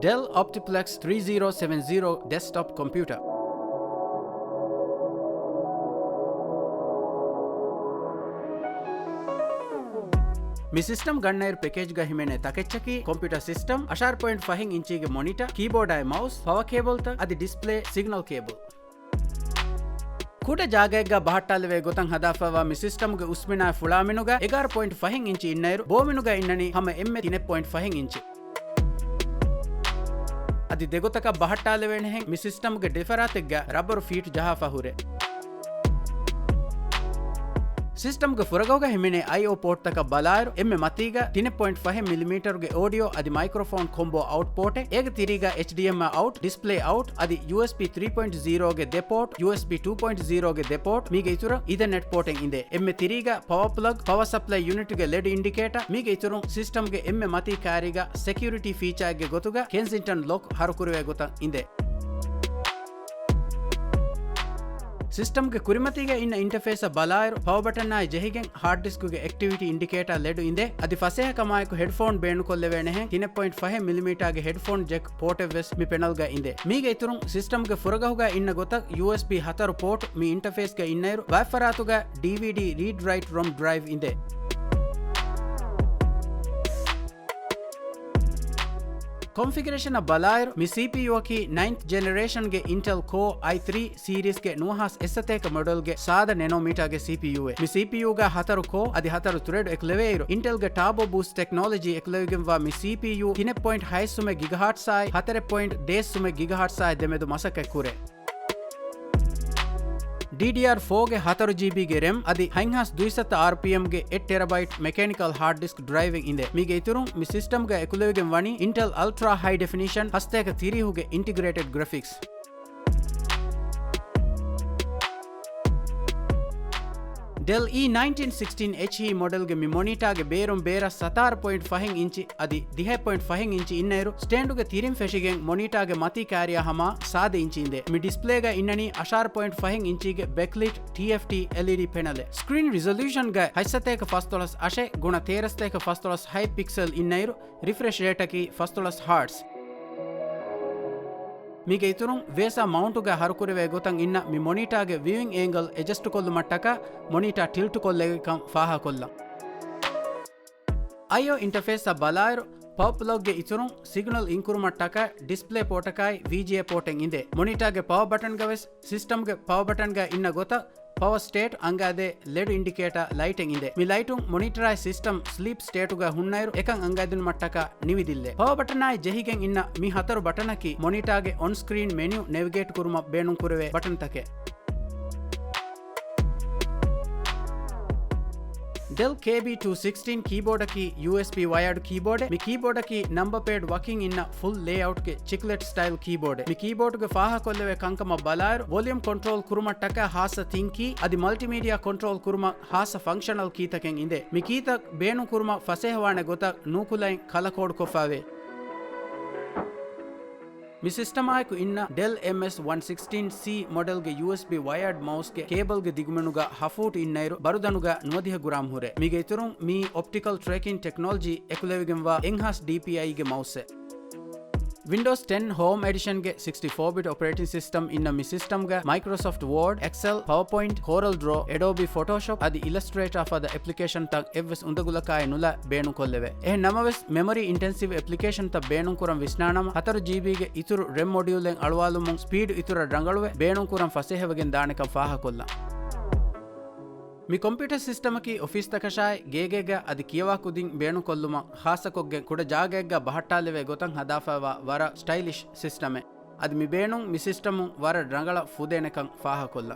Dell Optiplex 3070 desktop computer. మీ system గన్నైర్ పేకేజ్ గా ಹಿಮೆನೆ ತಕೆಚ್ಚಕಿ computer system 4.5 ಇಂಚಿಗೆ monitor keyboard ಆಯ್ mouse power cable ತ ಅದಿ display signal cable ಕೂಟ ಜಾಗೆಗ್ಗ ಬಹಟ್ಟಾಲವೆ ಗೊತಂ ಹದಾಫವ ಮಿ system ಗೆ ಉಸ್ಮಿನಾ ಫುಳಾಮಿನುಗ 11.5 ಇಂಚಿ ಇನ್ನೈರು ಬೋಮಿನುಗ ಇನ್ನನಿ ಹಮ ಎಮ್ಮೆ 3.5 ಇಂಚಿ ಅದಿ ದೆಗೊತಕ ಬಹಟ್ಟಾಲವೆನೆ ಹೆಂ ಮಿ ಸಿಸ್ಟಮ್ ಗೆ ಡಿಫರಾತೆಗ್ಗ ರಬ್ಬರ್ ಫೀಟ್ ಜಹಾಫ ಹುರೆ ಸಿಸ್ಟಮ್ ಗೆ ಫುರಗೋಗ ಹಿಮೆನೆ ಐಒ ಪೋರ್ಟ್ ತಕ ಬಲಾಯರು ಎಮ್ಮೆ ಮತೀಗ 3.5 ಮಿಲಿಮೀಟರ್ ಗೆ ಆಡಿಯೋ ಅದಿ ಮೈಕ್ರೋಫೋನ್ ಕೊಂಬೋ ಔಟ್ ಪೋರ್ಟ್ ಏಗ ತಿರಿಗ HDMI ಔಟ್ ಡಿಸ್ಪ್ಲೇ ಔಟ್ ಅದಿ USB 3.0 ಗೆ ದೆ ಪೋರ್ಟ್ USB 2.0 ಗೆ ದೆ ಪೋರ್ಟ್ ಮೀಗೆ ಇತುರ ಇದರ್ನೆಟ್ ಪೋರ್ಟಿಂಗ್ ಇಂದೆ ಎಮ್ಮೆ ತಿರಿಗ power plug power supply unit ಗೆ ಲೆಡ್ ಇಂಡಿಕೇಟರ್ ಮೀಗೆ ಇತುರು ಸಿಸ್ಟಮ್ ಗೆ ಎಮ್ಮೆ ಮತಿ ಕಾರಿಗ ಸೆಕ್ಯೂರಿಟಿ ಫೀಚರ್ ಗೆ ಗೊತುಗ ಕೆನ್ಸಿಂಗ್ಟನ್ ಲಾಕ್ ಹರಕುರುವೆ ಗೊತ ಇಂದೆ ಸಿಸ್ಟಮ್ ಗೆ ಕುರಿಮತಿಗೆ ಇನ್ನ ಇಂಟರ್ಫೇಸ್ ಬಲಾಯರು ಪವರ್ ಬಟನ್ ಆಯ್ ಜೆಹಿಗೆನ್ ಹಾರ್ಡ್ ಡಿಸ್ಕ್ ಗೆ ಆಕ್ಟಿವಿಟಿ ಇಂಡಿಕೇಟರ್ ಲೆಡ್ ಇಂದೆ ಅದಿ ಫಸೆಹ ಕಮಾಯಕು ಹೆಡ್ಫೋನ್ ಬೇಣು ಕೊಲ್ಲೆವೇನೆ ಹೆ 3.5 ಮಿಲಿಮೀಟರ್ ಗೆ ಹೆಡ್ಫೋನ್ ಜೆಕ್ ಪೋರ್ಟೇಬಲ್ ಮಿ ಪೆನಲ್ ಗ ಇಂದೆ ಮೀಗೆ ಇತುರು ಸಿಸ್ಟಮ್ ಗೆ ಫುರಗಹುಗ ಇನ್ನ ಗೊತ USB 10 ಪೋರ್ಟ್ ಮಿ ಇಂಟರ್ಫೇಸ್ ಗೆ ಇನ್ನೈರು ವೈಫರಾತುಗ DVD read write ROM drive ಇಂದೆ ಕಾನ್ಫಿಗರೇಷನ್ ಬಲಾಯರು ಮಿ CPU ಕಿ 9th ಜನರೇಷನ್ ಗೆ Intel Core i3 ಸೀರೀಸ್ ಗೆ ನುಹಾಸ್ ಎಸ್ಸತೇಕ ಮಾಡೆಲ್ ಗೆ ಸಾದ ನ್ಯಾನೋಮೀಟರ್ ಗೆ CPU ಮಿ CPU ಗ 10 core ಅದಿ 10 ಥ್ರೆಡ್ ಎಕ್ಲೆವೇರು Intel ಗೆ Turbo Boost ಟೆಕ್ನಾಲಜಿ ಎಕ್ಲೆವೆಗೆಂ ವಾ ಮಿ CPU 3.5 GHz ಆಯ್ 4.10 GHz ಆಯ್ ದೆಮೆದು ಮಸಕ ಕುರೆ DDR4 ಗೆ 10 GB ಗೆ RAM ಅದಿ 270 RPM ಗೆ 8 TB ಮೆಕ್ಯಾನಿಕಲ್ ಹಾರ್ಡ್ ಡಿಸ್ಕ್ ಡ್ರೈವಿಂಗ್ ಇಂದೆ ಮೀಗೆ ಇತುರು ಮಿ ಸಿಸ್ಟಮ್ ಗೆ ಎಕುಲೆವಿಗೆ ವನಿ Intel Ultra High Definition ಹಸ್ತೇಕ ತಿರಿಹುಗೆ integrated graphics Dell E1916HE model ಗೆ ಮಿ ಮಾನಿಟರ್ ಗೆ ಬೇರಂ ಬೇರ 17.5 ಇಂಚಿ ಅದಿ 10.5 ಇಂಚಿ ಇನ್ನೈರು ಸ್ಟ್ಯಾಂಡ್ ಗೆ ತಿರಿಂ ಫೆಶಿಗೆ ಮಾನಿಟರ್ ಗೆ ಮತಿ ಕಾರ್ಯ ಹಮ ಸಾದೆ ಇಂಚಿ ಇಂದೆ ಮಿ ಡಿಸ್ಪ್ಲೇ ಗೆ ಇನ್ನನಿ 4.5 ಇಂಚಿ ಗೆ backlit TFT LED panel screen resolution ಗೆ 8 ಫಸ್ತೊಲಸ್ ಅಶೆ ಗುಣ 13 ಫಸ್ತೊಲಸ್ ಹೈ ಪಿಕ್ಸೆಲ್ ಇನ್ನೈರು ರಿಫ್ರೆಶ್ ರೇಟ್ ಕಿ ಫಸ್ತೊಲಸ್ ಹರ್ಟ್ಸ್ ಮೀಗೆ ಇತುರು ವೇಸಾ ಮೌಂಟ್ ಗೆ ಹರಕುರುವೆ ಗೊತಂ ಇನ್ನ ಮಿ ಮಾನಿಟರ್ ಗೆ ವ್ಯೂಯಿಂಗ್ ಆಂಗಲ್ ಅಡ್ಜಸ್ಟ್ ಕೊಲ್ಲು ಮಟ್ಟಕ ಮಾನಿಟರ್ ಟಿಲ್ಟ್ ಕೊಲ್ಲೆಗೆ ಕಂ ಫಾಹ ಕೊಲ್ಲ IO ಇಂಟರ್ಫೇಸ್ ಬಲಾಯರು ಪವರ್ ಪ್ಲಗ್ ಗೆ ಇತುರು ಸಿಗ್ನಲ್ ಇಂಕುರು ಮಟ್ಟಕ ಡಿಸ್ಪ್ಲೇ ಪೋರ್ಟಕಾಯ್ VGA ಪೋರ್ಟಿಂಗ್ ಇಂದೆ ಮಾನಿಟರ್ ಗೆ ಪವರ್ ಬಟನ್ ಗೆ ಸಿಸ್ಟಮ್ ಗೆ ಪವರ್ ಬಟನ್ ಗೆ ಇನ್ನ ಗೊತ ಪವರ್ ಸ್ಟೇಟ್ ಅಂಗಾದೆ ಲೆಡ್ ಇಂಡಿಕೇಟರ್ ಲೈಟಿಂಗ್ ಇಂದೆ ಮಿ ಲೈಟು ಮಾನಿಟರ್ ಆಯ್ ಸಿಸ್ಟಮ್ ಸ್ಲೀಪ್ ಸ್ಟೇಟ್ ಗ ಹುನ್ನೈರು ಏಕಂ ಅಂಗಾದಿನ ಮಟ್ಟಕ ನಿವಿದಿಲ್ಲೆ ಪವರ್ ಬಟನ್ ಆಯ್ ಜೆಹಿಗೆಂ ಇನ್ನ ಮಿ 10 ಬಟನ್ ಕಿ ಮಾನಿಟರ್ ಗೆ ಆನ್ ಸ್ಕ್ರೀನ್ ಮೆನ್ಯೂ ನೇವಿಗೇಟ್ ಕುರುಮ ಬೇಣು ಕುರುವೆ ಬಟನ್ ತಕೆ Dell KB216 keyboard ki USB wired keyboard mi keyboard ki number pad working in full layout ke chiclet style keyboard mi keyboard ge faha kolleve kankama balayr volume control kuruma taka hasa thinki adi multimedia control kuruma hasa functional key taken inde mi key tak beenu kuruma fasehwane gota nukulai color code kofave ಮಿ system ಆಯ್ಕು ಇನ್ನ Dell MS116C model ಗೆ USB wired mouse ಗೆ cable ಗೆ ದಿಗುಮೆನುಗ ಹಫೂಟ್ ಇನ್ನೈರು ಬರುದನುಗ 90 ಗ್ರಾಂ ಹುರೆ ಮೀಗೆ ಇತುರು ಮೀ ಆಪ್ಟಿಕಲ್ ಟ್ರ್ಯಾಕಿಂಗ್ ಟೆಕ್ನಾಲಜಿ ಎಕುಲೆವಿಗೆಂವ ಎಂಹಾಸ್ DPI ಗೆ ಮೌಸ್ Windows 10 Home Edition ಗೆ 64-bit operating system inna mi system ga Microsoft Word, Excel, PowerPoint, Corel Draw, Adobe Photoshop adi Illustrator for the application tak evs undagulakay nula beenu kolleve eh namaves memory intensive application ta beenu kuram visnanam 4 GB ge ituru RAM module en alwalu mum speed itura rangaluwe beenu kuram fasehewegen daaneka faha kolla me computer system Ki office ತಕಶಾಯ್ ಗೇಗೆಗ ಅದಿ ಕಿಯವಾ ಕುದಿಂ ಬೇಣು ಕೊಲ್ಲುಮ ಹಾಸಕೊಗ್ಗೆ ಕುಡ ಜಾಗೆಗ್ಗ ಬಹಟ್ಟಾಲೆವೆ ಗೊತಂ ಹದಾಫವ ವರ stylish ಸಿಸ್ಟಮೆ ಅದಿ ಮಿ ಬೇಣು ಮಿ system ವರ ರಂಗಳ ಫುದೇನೆಕಂ ಫಾಹ ಕೊಲ್ಲ